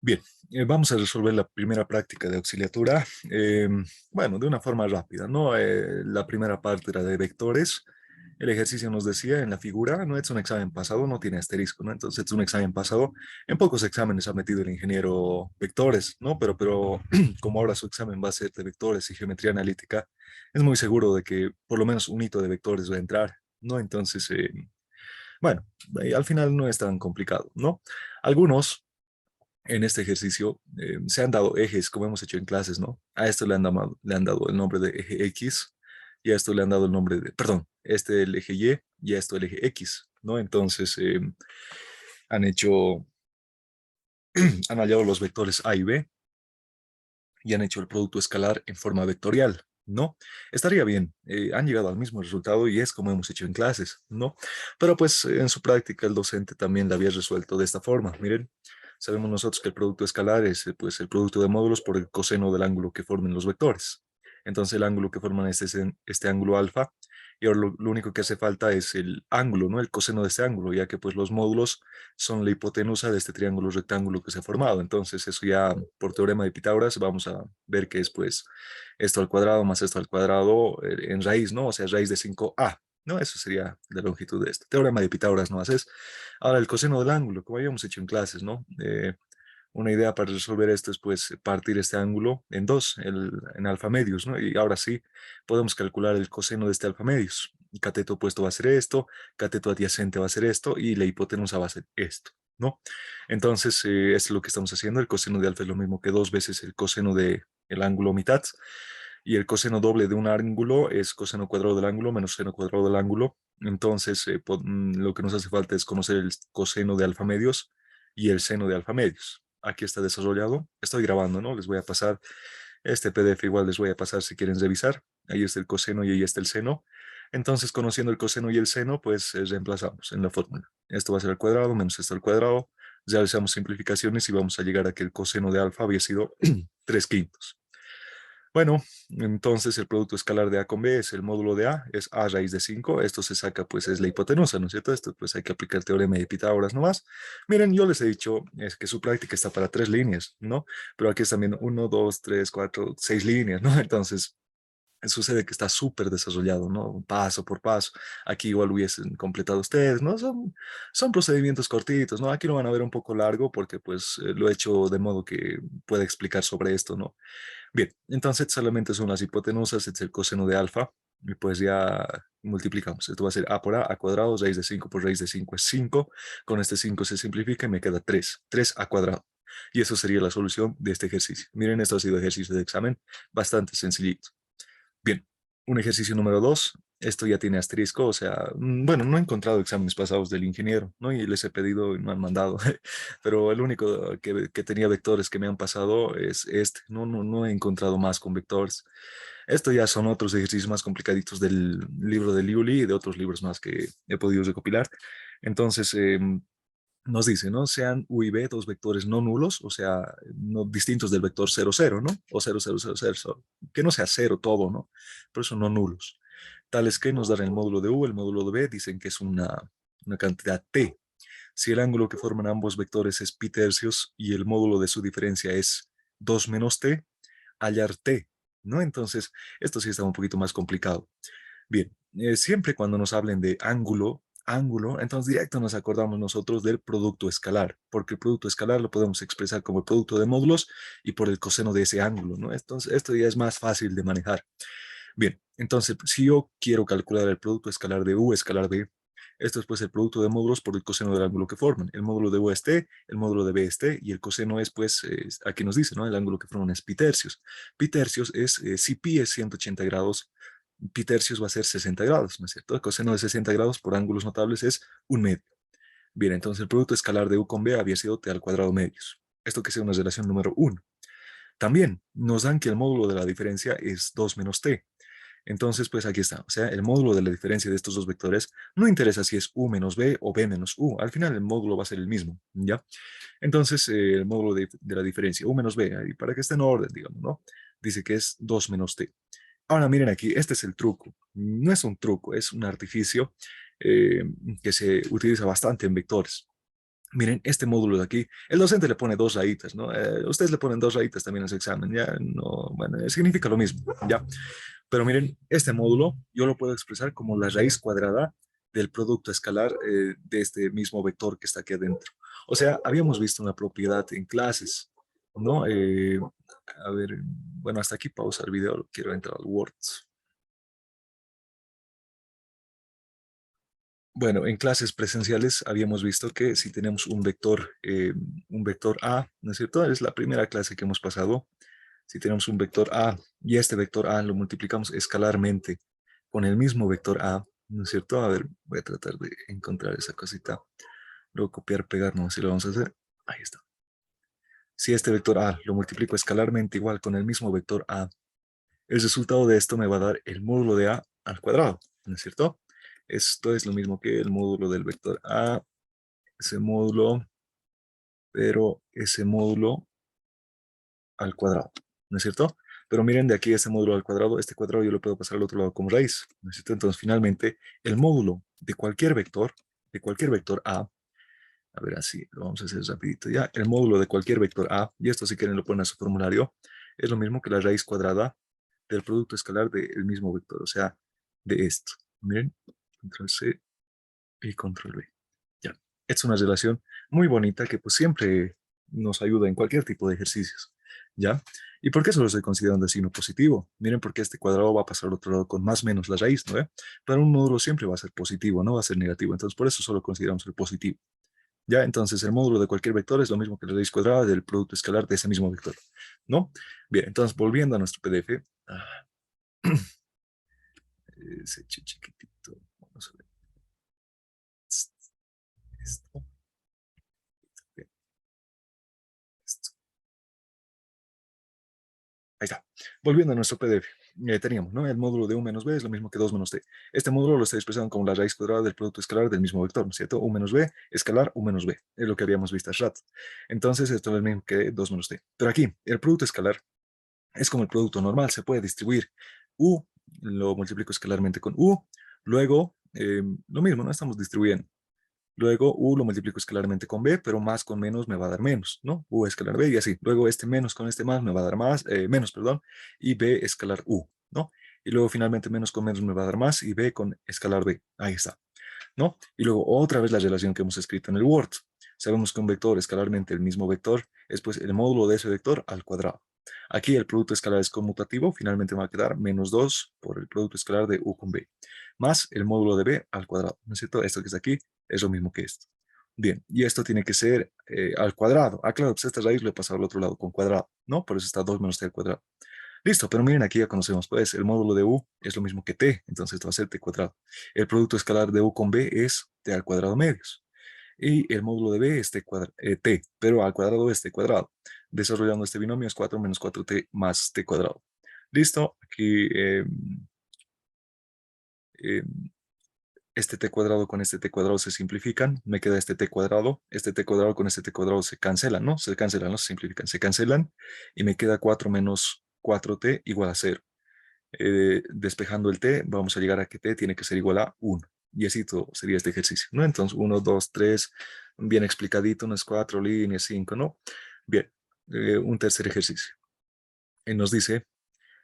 Bien, vamos a resolver la primera práctica de auxiliatura, bueno, de una forma rápida, ¿no? La primera parte era de vectores. El ejercicio nos decía en la figura, no es un examen pasado, no tiene asterisco, ¿no? Entonces es un examen pasado. En pocos exámenes ha metido el ingeniero vectores, ¿no? Pero como ahora su examen va a ser de vectores y geometría analítica, es muy seguro de que por lo menos un hito de vectores va a entrar, ¿no? Entonces, bueno, al final no es tan complicado, ¿no? Algunos en este ejercicio se han dado ejes, como hemos hecho en clases, ¿no? A esto le han dado el nombre de eje X y a esto le han dado el nombre de, perdón, este el eje Y y a esto el eje X, ¿no? Entonces han hecho, han hallado los vectores A y B y han hecho el producto escalar en forma vectorial, ¿no? Estaría bien, han llegado al mismo resultado y es como hemos hecho en clases, ¿no? Pero pues en su práctica el docente también la había resuelto de esta forma, miren. Sabemos nosotros que el producto escalar es pues, el producto de módulos por el coseno del ángulo que formen los vectores. Entonces el ángulo que forman este ángulo alfa, y ahora lo único que hace falta es el ángulo, ¿no? El coseno de este ángulo, ya que pues los módulos son la hipotenusa de este triángulo rectángulo que se ha formado. Entonces eso ya por teorema de Pitágoras vamos a ver que es pues esto al cuadrado más esto al cuadrado en raíz, ¿no? O sea, raíz de 5a. ¿No? Eso sería la longitud de este. Teorema de Pitágoras no haces. Ahora, el coseno del ángulo, como habíamos hecho en clases, ¿no? Una idea para resolver esto es pues partir este ángulo en dos, en alfa medios, ¿no? Y ahora sí, podemos calcular el coseno de este alfa medios. El cateto opuesto va a ser esto, cateto adyacente va a ser esto y la hipotenusa va a ser esto, ¿no? Entonces, es lo que estamos haciendo. El coseno de alfa es lo mismo que dos veces el coseno de el ángulo mitad y el coseno doble de un ángulo es coseno cuadrado del ángulo menos seno cuadrado del ángulo. Entonces, lo que nos hace falta es conocer el coseno de alfa medios y el seno de alfa medios. Aquí está desarrollado. Estoy grabando, ¿no? Les voy a pasar este PDF, igual les voy a pasar si quieren revisar. Ahí está el coseno y ahí está el seno. Entonces, conociendo el coseno y el seno, pues reemplazamos en la fórmula. Esto va a ser al cuadrado menos esto al cuadrado. Realizamos simplificaciones y vamos a llegar a que el coseno de alfa había sido 3 quintos. Bueno, entonces el producto escalar de A con B es el módulo de A, es A raíz de 5. Esto se saca, pues es la hipotenusa, ¿no es cierto? Esto pues hay que aplicar el teorema de Pitágoras nomás. Miren, yo les he dicho es que su práctica está para 3 líneas, ¿no? Pero aquí es también 1, 2, 3, 4, 6 líneas, ¿no? Entonces sucede que está súper desarrollado, ¿no? Paso por paso. Aquí igual hubiesen completado ustedes, ¿no? Son procedimientos cortitos, ¿no? Aquí lo van a ver un poco largo porque pues lo he hecho de modo que pueda explicar sobre esto, ¿no? Bien, entonces solamente son las hipotenusas, es el coseno de alfa, y pues ya multiplicamos. Esto va a ser a por a cuadrado, raíz de 5 por raíz de 5 es 5. Con este 5 se simplifica y me queda 3 a cuadrado. Y eso sería la solución de este ejercicio. Miren, esto ha sido ejercicio de examen, bastante sencillito. Bien, un ejercicio número 2. Esto ya tiene asterisco, o sea, bueno, no he encontrado exámenes pasados del ingeniero, ¿no? Y les he pedido y me han mandado, pero el único que tenía vectores que me han pasado es este, no he encontrado más con vectores. Esto ya son otros ejercicios más complicaditos del libro de Liuli y de otros libros más que he podido recopilar. Entonces, nos dice, ¿no? Sean U y B dos vectores no nulos, o sea, no distintos del vector 0, 0, ¿no? O 0, 0, 0, 0, que no sea cero todo, ¿no? Por eso no nulos. Tales que nos dan el módulo de U, el módulo de B, dicen que es una cantidad T. Si el ángulo que forman ambos vectores es pi tercios y el módulo de su diferencia es 2 menos T, hallar T, ¿no? Entonces, esto sí está un poquito más complicado. Bien, siempre cuando nos hablen de ángulo, entonces directo nos acordamos nosotros del producto escalar, porque el producto escalar lo podemos expresar como el producto de módulos y por el coseno de ese ángulo, ¿no? Entonces, esto ya es más fácil de manejar. Bien, entonces, si yo quiero calcular el producto escalar de U escalar B, esto es pues el producto de módulos por el coseno del ángulo que forman. El módulo de U es T, el módulo de B es T, y el coseno es pues, aquí nos dice, ¿no? El ángulo que forman es pi tercios. Pi tercios es, si pi es 180 grados, pi tercios va a ser 60 grados, ¿no es cierto? El coseno de 60 grados por ángulos notables es un medio. Bien, entonces el producto escalar de U con B había sido T al cuadrado medios. Esto que sea una relación número 1. También nos dan que el módulo de la diferencia es 2 menos T. Entonces, pues aquí está. O sea, el módulo de la diferencia de estos dos vectores no interesa si es U menos B o B menos U. Al final el módulo va a ser el mismo, ¿ya? Entonces, el módulo de la diferencia, U menos B, ahí para que esté en orden, digamos, ¿no? Dice que es 2 menos T. Ahora miren aquí, este es el truco. No es un truco, es un artificio eh, que se utiliza bastante en vectores. Miren, este módulo de aquí, el docente le pone dos rayitas, ¿no? Ustedes le ponen dos rayitas también en su examen, ya no, bueno, significa lo mismo, ¿ya? Pero miren, este módulo yo lo puedo expresar como la raíz cuadrada del producto escalar de este mismo vector que está aquí adentro. O sea, habíamos visto una propiedad en clases, ¿no? A ver, bueno, hasta aquí pausa el video, quiero entrar al Word. Bueno, en clases presenciales habíamos visto que si tenemos un vector A, ¿no es cierto? Es la primera clase que hemos pasado. Si tenemos un vector A y este vector A lo multiplicamos escalarmente con el mismo vector A, ¿no es cierto? A ver, voy a tratar de encontrar esa cosita. Luego copiar, pegar, no sé si lo vamos a hacer. Ahí está. Si este vector A lo multiplico escalarmente igual con el mismo vector A, el resultado de esto me va a dar el módulo de A al cuadrado, ¿no es cierto? Esto es lo mismo que el módulo del vector A, ese módulo, pero ese módulo al cuadrado, ¿no es cierto? Pero miren de aquí ese módulo al cuadrado, este cuadrado yo lo puedo pasar al otro lado como raíz, ¿no es cierto? Entonces finalmente el módulo de cualquier vector A ver así, lo vamos a hacer rapidito ya, el módulo de cualquier vector A, y esto si quieren lo ponen a su formulario, es lo mismo que la raíz cuadrada del producto escalar del mismo vector, o sea, de esto. Miren, control C y control V. Ya, es una relación muy bonita que pues siempre nos ayuda en cualquier tipo de ejercicios, ¿ya? ¿Y por qué solo estoy considerando el signo positivo? Miren, porque este cuadrado va a pasar al otro lado con más menos la raíz, ¿no? Pero un módulo siempre va a ser positivo, no va a ser negativo, entonces por eso solo consideramos el positivo, ¿ya? Entonces el módulo de cualquier vector es lo mismo que la raíz cuadrada del producto escalar de ese mismo vector, ¿no? Bien, entonces volviendo a nuestro PDF, ese chiquitito, vamos a ver esto, esto. Ahí está. Volviendo a nuestro PDF, teníamos, ¿no? El módulo de u menos b es lo mismo que 2 menos t. Este módulo lo estoy expresando como la raíz cuadrada del producto escalar del mismo vector, ¿no es cierto? U menos b, escalar u menos b, es lo que habíamos visto hace rato. Entonces, esto es lo mismo que 2 menos t. Pero aquí, el producto escalar es como el producto normal, se puede distribuir. U lo multiplico escalarmente con u, luego, lo mismo, ¿no? Estamos distribuyendo. Luego u lo multiplico escalarmente con b, pero más con menos me va a dar menos, ¿no? U escalar b y así. Luego este menos con este más me va a dar más, menos, perdón, y b escalar u, ¿no? Y luego finalmente menos con menos me va a dar más y b con escalar b. Ahí está, ¿no? Y luego otra vez la relación que hemos escrito en el Word. Sabemos que un vector escalarmente el mismo vector es pues el módulo de ese vector al cuadrado. Aquí el producto escalar es conmutativo, finalmente me va a quedar menos 2 por el producto escalar de u con b, más el módulo de b al cuadrado, ¿no es cierto? Esto que está aquí es lo mismo que esto. Bien, y esto tiene que ser al cuadrado. Ah, claro, pues esta raíz lo he pasado al otro lado con cuadrado, ¿no? Por eso está 2 menos t al cuadrado. Listo, pero miren, aquí ya conocemos, pues, el módulo de u es lo mismo que t, entonces esto va a ser t cuadrado. El producto escalar de u con b es t al cuadrado medios. Y el módulo de b es t, pero al cuadrado es t cuadrado. Desarrollando este binomio es 4 menos 4t más t cuadrado. Listo, aquí eh, este t cuadrado con este t cuadrado se simplifican, me queda este t cuadrado con este t cuadrado se cancelan, ¿no? Se cancelan, no se simplifican, se cancelan y me queda 4 menos 4t igual a 0. Despejando el t, vamos a llegar a que t tiene que ser igual a 1. Y así todo sería este ejercicio, ¿no? Entonces, 1, 2, 3, bien explicadito, unas 4 líneas, 5, ¿no? Bien, un tercer ejercicio. Y nos dice,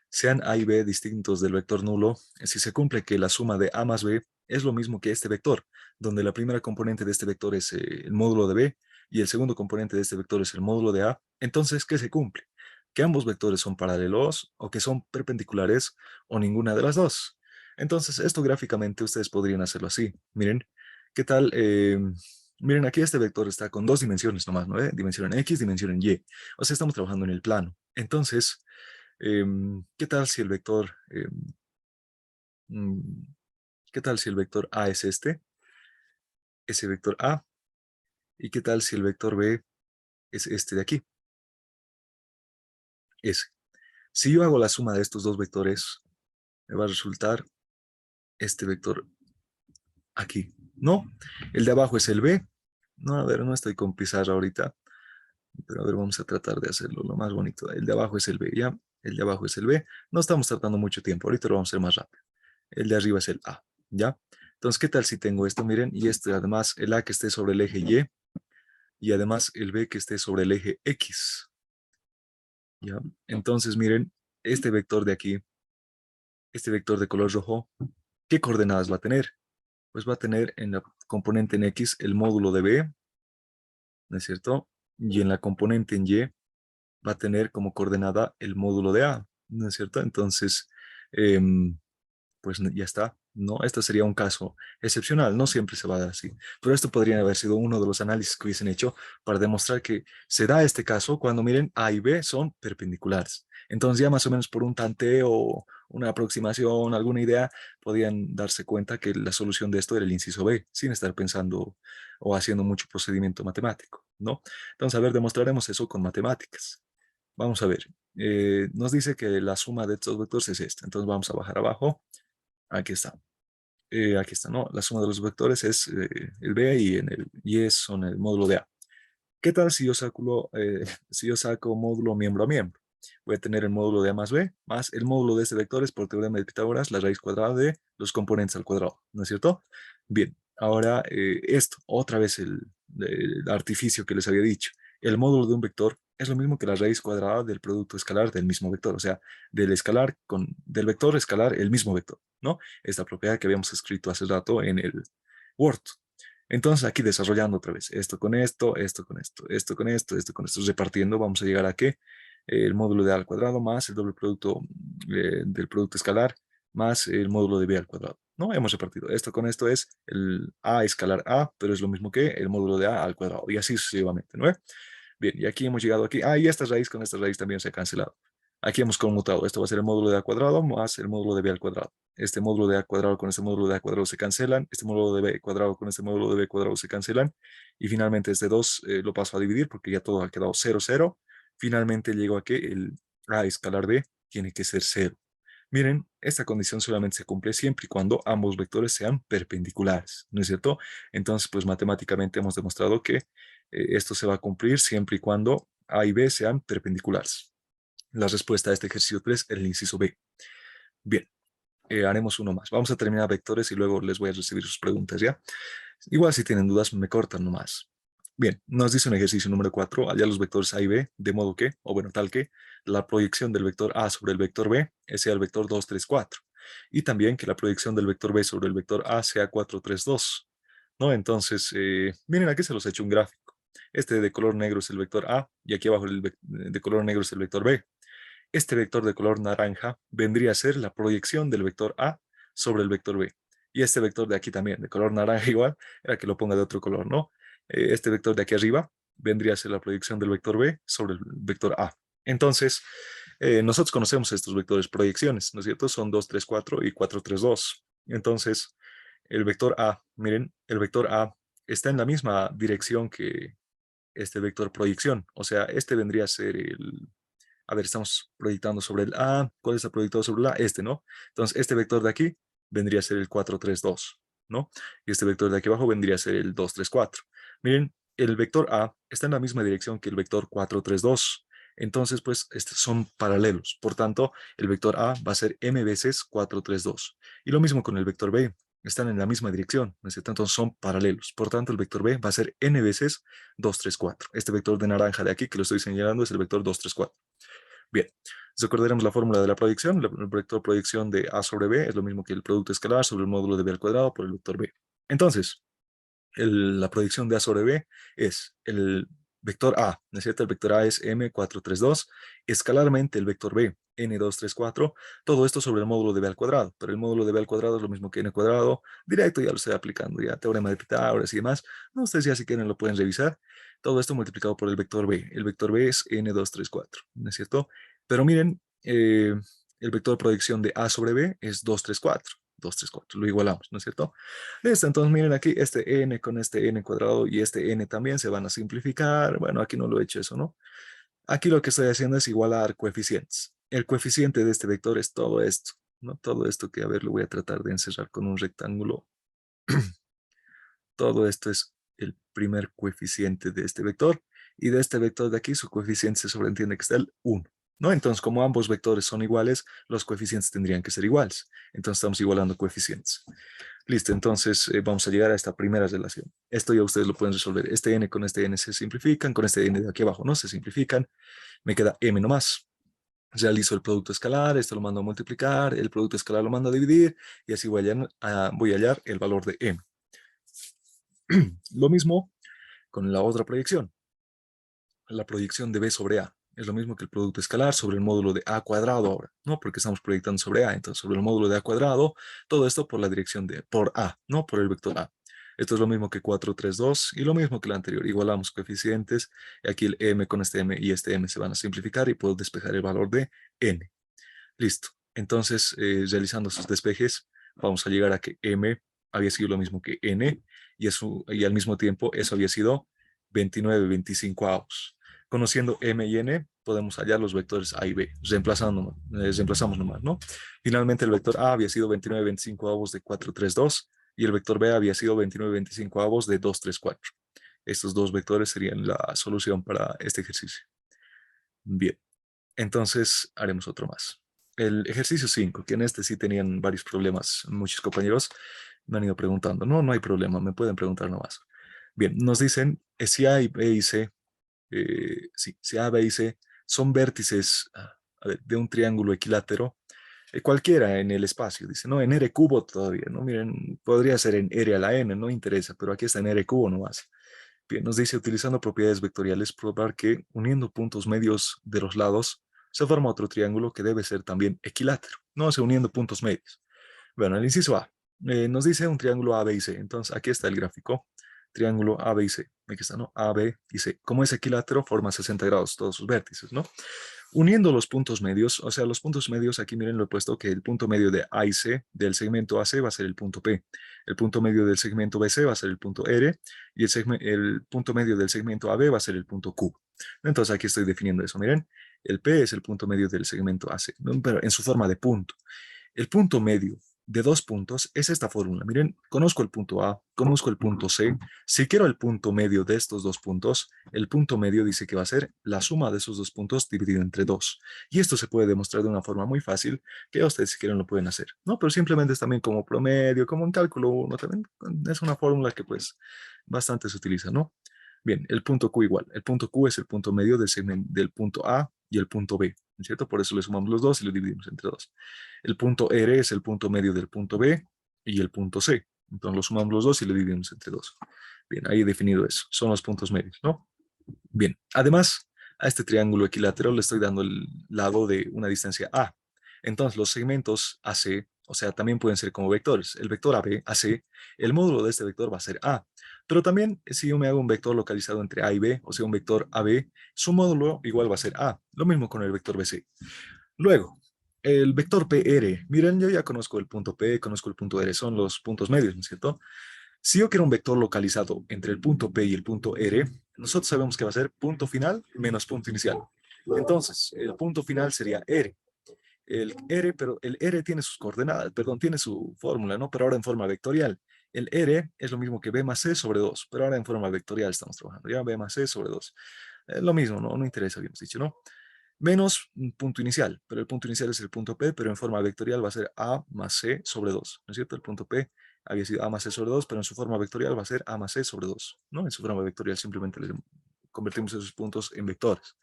sean A y B distintos del vector nulo, si se cumple que la suma de A más B es lo mismo que este vector, donde la primera componente de este vector es el módulo de B y el segundo componente de este vector es el módulo de A, entonces, ¿qué se cumple? Que ambos vectores son paralelos o que son perpendiculares o ninguna de las dos. Entonces, esto gráficamente ustedes podrían hacerlo así. Miren, ¿qué tal? Miren, aquí este vector está con dos dimensiones nomás, ¿no? Dimensión en X, dimensión en Y. O sea, estamos trabajando en el plano. Entonces, ¿qué tal si el vector, mm, qué tal si el vector A es ese vector A, y qué tal si el vector B es este de aquí, ese? Si yo hago la suma de estos dos vectores, me va a resultar este vector aquí, ¿no? El de abajo es el B. No, a ver, no estoy con pizarra ahorita, pero a ver, vamos a tratar de hacerlo lo más bonito. El de abajo es el B, ¿ya? El de abajo es el B. No estamos tardando mucho tiempo, ahorita lo vamos a hacer más rápido. El de arriba es el A, ¿ya? Entonces, ¿qué tal si tengo esto? Miren, y este además, el A que esté sobre el eje Y, y además el B que esté sobre el eje X. ¿Ya? Entonces, miren, este vector de aquí, este vector de color rojo, ¿qué coordenadas va a tener? Pues va a tener en la componente en X el módulo de B, ¿no es cierto? Y en la componente en Y va a tener como coordenada el módulo de A, ¿no es cierto? Entonces, em, pues ya está, ¿no? Este sería un caso excepcional, no siempre se va a dar así, pero esto podría haber sido uno de los análisis que hubiesen hecho para demostrar que se da este caso cuando miren A y B son perpendiculares. Entonces ya más o menos por un tanteo, una aproximación, alguna idea, podían darse cuenta que la solución de esto era el inciso B, sin estar pensando o haciendo mucho procedimiento matemático, ¿no? Entonces, a ver, demostraremos eso con matemáticas. Vamos a ver, nos dice que la suma de estos vectores es esta, entonces vamos a bajar abajo. Aquí está, ¿no? La suma de los vectores es el B y en el Y son el módulo de A. ¿Qué tal si yo saco, si yo saco módulo miembro a miembro? Voy a tener el módulo de A más B más el módulo de este vector es por teorema de Pitágoras, la raíz cuadrada de los componentes al cuadrado, ¿no es cierto? Bien, ahora esto, otra vez el artificio que les había dicho. El módulo de un vector es lo mismo que la raíz cuadrada del producto escalar del mismo vector, o sea, del vector escalar el mismo vector, ¿no? Esta propiedad que habíamos escrito hace rato en el Word. Entonces aquí desarrollando otra vez esto con esto, esto con esto, esto con esto, esto con esto, repartiendo, vamos a llegar a que el módulo de A al cuadrado más el doble producto del producto escalar más el módulo de B al cuadrado. ¿No? Hemos repartido. Esto con esto es el A escalar A, pero es lo mismo que el módulo de A al cuadrado, y así sucesivamente, ¿no? Bien, y aquí hemos llegado aquí. Ah, y esta raíz con esta raíz también se ha cancelado. Aquí hemos conmutado. Esto va a ser el módulo de A cuadrado más el módulo de B al cuadrado. Este módulo de A cuadrado con este módulo de A cuadrado se cancelan. Este módulo de B cuadrado con este módulo de B cuadrado se cancelan. Y finalmente este 2 lo paso a dividir porque ya todo ha quedado 0, 0. Finalmente llego a que el A escalar B tiene que ser 0. Miren, esta condición solamente se cumple siempre y cuando ambos vectores sean perpendiculares, ¿no es cierto? Entonces, pues matemáticamente hemos demostrado que esto se va a cumplir siempre y cuando A y B sean perpendiculares. La respuesta a este ejercicio 3 es el inciso B. Bien, haremos uno más. Vamos a terminar vectores y luego les voy a recibir sus preguntas, ¿ya? Igual si tienen dudas, me cortan nomás. Bien, nos dice un ejercicio número 4, hallar los vectores A y B, de modo que, o bueno, tal que, la proyección del vector A sobre el vector B sea el vector 2, 3, 4. Y también que la proyección del vector B sobre el vector A sea 4, 3, 2. ¿No? Entonces, miren, aquí se los he hecho un gráfico. Este de color negro es el vector A y aquí abajo de color negro es el vector B. Este vector de color naranja vendría a ser la proyección del vector A sobre el vector B. Y este vector de aquí también, de color naranja igual, era que lo ponga de otro color, ¿no? Este vector de aquí arriba vendría a ser la proyección del vector B sobre el vector A. Entonces, nosotros conocemos estos vectores proyecciones, ¿no es cierto? Son 2, 3, 4 y 4, 3, 2. Entonces, el vector A, miren, el vector A está en la misma dirección que este vector proyección. O sea, este vendría a ser el, a ver, estamos proyectando sobre el A. ¿Cuál está proyectado sobre el A? Este, ¿no? Entonces, este vector de aquí vendría a ser el 4, 3, 2, ¿no? Y este vector de aquí abajo vendría a ser el 2, 3, 4. Miren, el vector A está en la misma dirección que el vector 4, 3, 2. Entonces, pues, estos son paralelos. Por tanto, el vector A va a ser m veces 4, 3, 2. Y lo mismo con el vector B. Están en la misma dirección, ¿no es cierto? Entonces son paralelos. Por tanto, el vector B va a ser n veces 2, 3, 4. Este vector de naranja de aquí que lo estoy señalando es el vector 2, 3, 4. Bien, recordaremos la fórmula de la proyección. El vector proyección de A sobre B es lo mismo que el producto escalar sobre el módulo de B al cuadrado por el vector B. Entonces, la proyección de A sobre B es el vector A, ¿no es cierto? El vector A es M432, escalarmente el vector B, N234, todo esto sobre el módulo de B al cuadrado, pero el módulo de B al cuadrado es lo mismo que N cuadrado, directo ya lo estoy aplicando, ya teorema de Pitágoras y demás, no, ustedes ya si quieren lo pueden revisar, todo esto multiplicado por el vector B es N234, ¿no es cierto? Pero miren, el vector de proyección de A sobre B es 234, 234, lo igualamos, ¿no es cierto? Listo, entonces miren aquí, este n con este n cuadrado y este n también se van a simplificar. Bueno, aquí no lo he hecho eso, ¿no? Aquí lo que estoy haciendo es igualar coeficientes. El coeficiente de este vector es todo esto, ¿no? Todo esto que, a ver, lo voy a tratar de encerrar con un rectángulo. Todo esto es el primer coeficiente de este vector. Y de este vector de aquí, su coeficiente se sobreentiende que está el 1. ¿No? Entonces, como ambos vectores son iguales, los coeficientes tendrían que ser iguales. Entonces, estamos igualando coeficientes. Listo, entonces vamos a llegar a esta primera relación. Esto ya ustedes lo pueden resolver. Este n con este n se simplifican, con este n de aquí abajo no se simplifican. Me queda m nomás. Realizo el producto escalar, esto lo mando a multiplicar, el producto escalar lo mando a dividir y así voy a hallar el valor de m. Lo mismo con la otra proyección. La proyección de b sobre a. Es lo mismo que el producto escalar sobre el módulo de a cuadrado ahora, ¿no? Porque estamos proyectando sobre a, entonces sobre el módulo de a cuadrado, todo esto por la dirección por a, ¿no? Por el vector a. Esto es lo mismo que 4, 3, 2 y lo mismo que el anterior. Igualamos coeficientes y aquí el m con este m y este m se van a simplificar y puedo despejar el valor de n. Listo. Entonces, realizando sus despejes, vamos a llegar a que m había sido lo mismo que n y al mismo tiempo eso había sido 29/25 avos. Conociendo m y n, podemos hallar los vectores a y b, reemplazamos nomás, ¿no? Finalmente, el vector a había sido 29/25 avos de 4, 3, 2 y el vector b había sido 29/25 avos de 2, 3, 4. Estos dos vectores serían la solución para este ejercicio. Bien. Entonces haremos otro más. El ejercicio 5, que en este sí tenían varios problemas, muchos compañeros me han ido preguntando. No, no hay problema, me pueden preguntar nomás. Bien, nos dicen si A y B y C, si A, B y C son vértices a ver, de un triángulo equilátero, cualquiera en el espacio, dice, no, en R cubo todavía, no, miren, podría ser en R a la N, no interesa, pero aquí está en R cubo nomás. Bien, nos dice, utilizando propiedades vectoriales, probar que uniendo puntos medios de los lados, se forma otro triángulo que debe ser también equilátero, no se uniendo puntos medios. Bueno, el inciso A nos dice un triángulo A, B y C. Entonces, aquí está el gráfico. Triángulo A, B y C. Aquí está, ¿no? A, B y C. Como es equilátero, forma 60 grados todos sus vértices, ¿no? Uniendo los puntos medios, o sea, los puntos medios, aquí miren lo he puesto que el punto medio de A y C del segmento AC va a ser el punto P. El punto medio del segmento BC va a ser el punto R y el punto medio del segmento AB va a ser el punto Q. Entonces aquí estoy definiendo eso, miren. El P es el punto medio del segmento AC, ¿no? Pero en su forma de punto. El punto medio de dos puntos es esta fórmula. Miren, conozco el punto A, conozco el punto C. Si quiero el punto medio de estos dos puntos, el punto medio dice que va a ser la suma de esos dos puntos dividido entre 2. Y esto se puede demostrar de una forma muy fácil, que ustedes si quieren lo pueden hacer, ¿no? Pero simplemente es también como promedio, como un cálculo 1, también es una fórmula que pues bastante se utiliza, ¿no? Bien, el punto Q igual. El punto Q es el punto medio del punto A y el punto B, ¿no es cierto? Por eso le sumamos los dos y lo dividimos entre 2. El punto R es el punto medio del punto B y el punto C. Entonces lo sumamos los dos y lo dividimos entre 2. Bien, ahí he definido eso. Son los puntos medios, ¿no? Bien, además, a este triángulo equilátero le estoy dando el lado de una distancia A. Entonces, los segmentos AC, o sea, también pueden ser como vectores. El vector AB, AC, el módulo de este vector va a ser A. Pero también, si yo me hago un vector localizado entre A y B, o sea, un vector AB, su módulo igual va a ser A. Lo mismo con el vector BC. Luego, el vector PR. Miren, yo ya conozco el punto P, conozco el punto R, son los puntos medios, ¿no es cierto? Si yo quiero un vector localizado entre el punto P y el punto R, nosotros sabemos que va a ser punto final menos punto inicial. Entonces, el punto final sería R. El R, pero el R tiene sus coordenadas, perdón, tiene su fórmula, ¿no? Pero ahora en forma vectorial. El R es lo mismo que B más C sobre 2, pero ahora en forma vectorial estamos trabajando. Ya B más C sobre 2. Lo mismo, ¿no? No interesa, habíamos dicho, ¿no? Menos un punto inicial, pero el punto inicial es el punto P, pero en forma vectorial va a ser A más C sobre 2, ¿no es cierto? El punto P había sido A más C sobre 2, pero en su forma vectorial va a ser A más C sobre 2, ¿no? En su forma vectorial simplemente le convertimos esos puntos en vectores.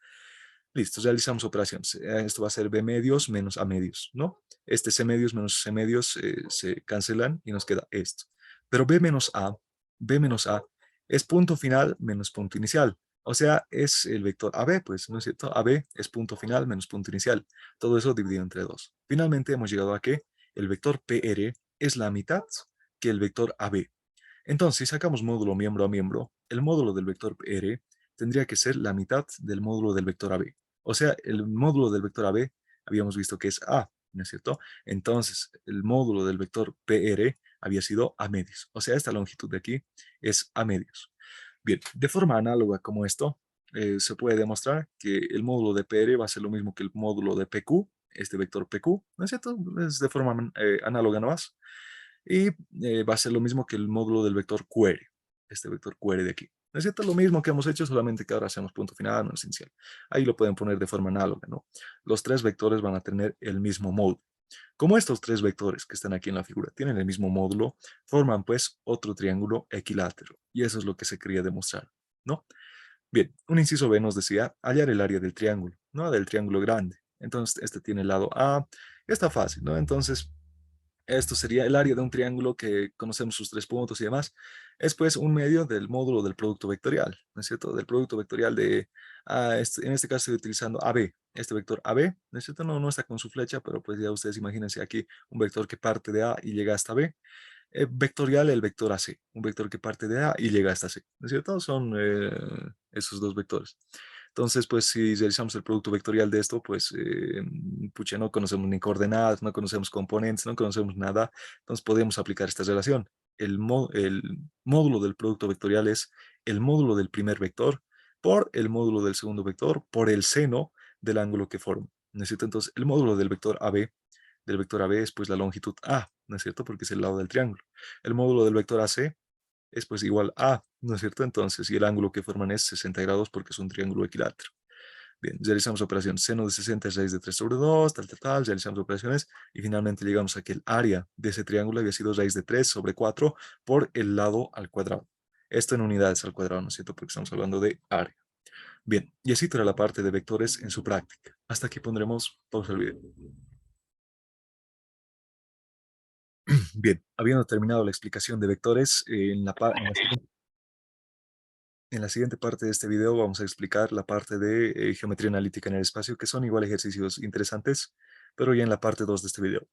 Listo, realizamos operaciones. Esto va a ser B medios menos A medios, ¿no? Este C medios menos C medios se cancelan y nos queda esto. Pero B menos A es punto final menos punto inicial. O sea, es el vector AB, pues, ¿no es cierto? AB es punto final menos punto inicial. Todo eso dividido entre 2. Finalmente hemos llegado a que el vector PR es la mitad que el vector AB. Entonces, si sacamos módulo miembro a miembro, el módulo del vector PR tendría que ser la mitad del módulo del vector AB. O sea, el módulo del vector AB habíamos visto que es A, ¿no es cierto? Entonces, el módulo del vector PR había sido A medios. O sea, esta longitud de aquí es A medios. Bien, de forma análoga como esto, se puede demostrar que el módulo de PR va a ser lo mismo que el módulo de PQ, este vector PQ, ¿no es cierto? Es de forma análoga nomás. Y va a ser lo mismo que el módulo del vector QR, este vector QR de aquí. ¿No es cierto? Lo mismo que hemos hecho, solamente que ahora hacemos punto final, no esencial. Ahí lo pueden poner de forma análoga, ¿no? Los tres vectores van a tener el mismo módulo. Como estos tres vectores que están aquí en la figura tienen el mismo módulo, forman pues otro triángulo equilátero. Y eso es lo que se quería demostrar, ¿no? Bien, un inciso B nos decía hallar el área del triángulo, ¿no? Del triángulo grande. Entonces, este tiene el lado A. Está fácil, ¿no? Entonces, esto sería el área de un triángulo que conocemos sus tres puntos y demás. Es pues un medio del módulo del producto vectorial, ¿no es cierto? Del producto vectorial de, en este caso estoy utilizando AB, este vector AB, ¿no es cierto? No está con su flecha, pero pues ya ustedes imagínense aquí un vector que parte de A y llega hasta B. Vectorial el vector AC, un vector que parte de A y llega hasta C, ¿no es cierto? Son esos dos vectores. Entonces, pues si realizamos el producto vectorial de esto, pues pucha, no conocemos ni coordenadas, no conocemos componentes, no conocemos nada, entonces podemos aplicar esta relación. El módulo del producto vectorial es el módulo del primer vector por el módulo del segundo vector por el seno del ángulo que forma. ¿No es cierto? Entonces, el módulo del vector AB es pues la longitud A, ¿no es cierto? Porque es el lado del triángulo. El módulo del vector AC es pues igual a, ¿no es cierto? Entonces, y el ángulo que forman es 60 grados porque es un triángulo equilátero. Bien, realizamos operación seno de 60 es raíz de 3 sobre 2, realizamos operaciones y finalmente llegamos a que el área de ese triángulo había sido raíz de 3 sobre 4 por el lado al cuadrado. Esto en unidades al cuadrado, ¿no es cierto? Porque estamos hablando de área. Bien, y así toda la parte de vectores en su práctica. Hasta aquí pondremos pausa el video. Bien, habiendo terminado la explicación de vectores, en la siguiente parte de este video vamos a explicar la parte de geometría analítica en el espacio, que son igual ejercicios interesantes, pero ya en la parte 2 de este video.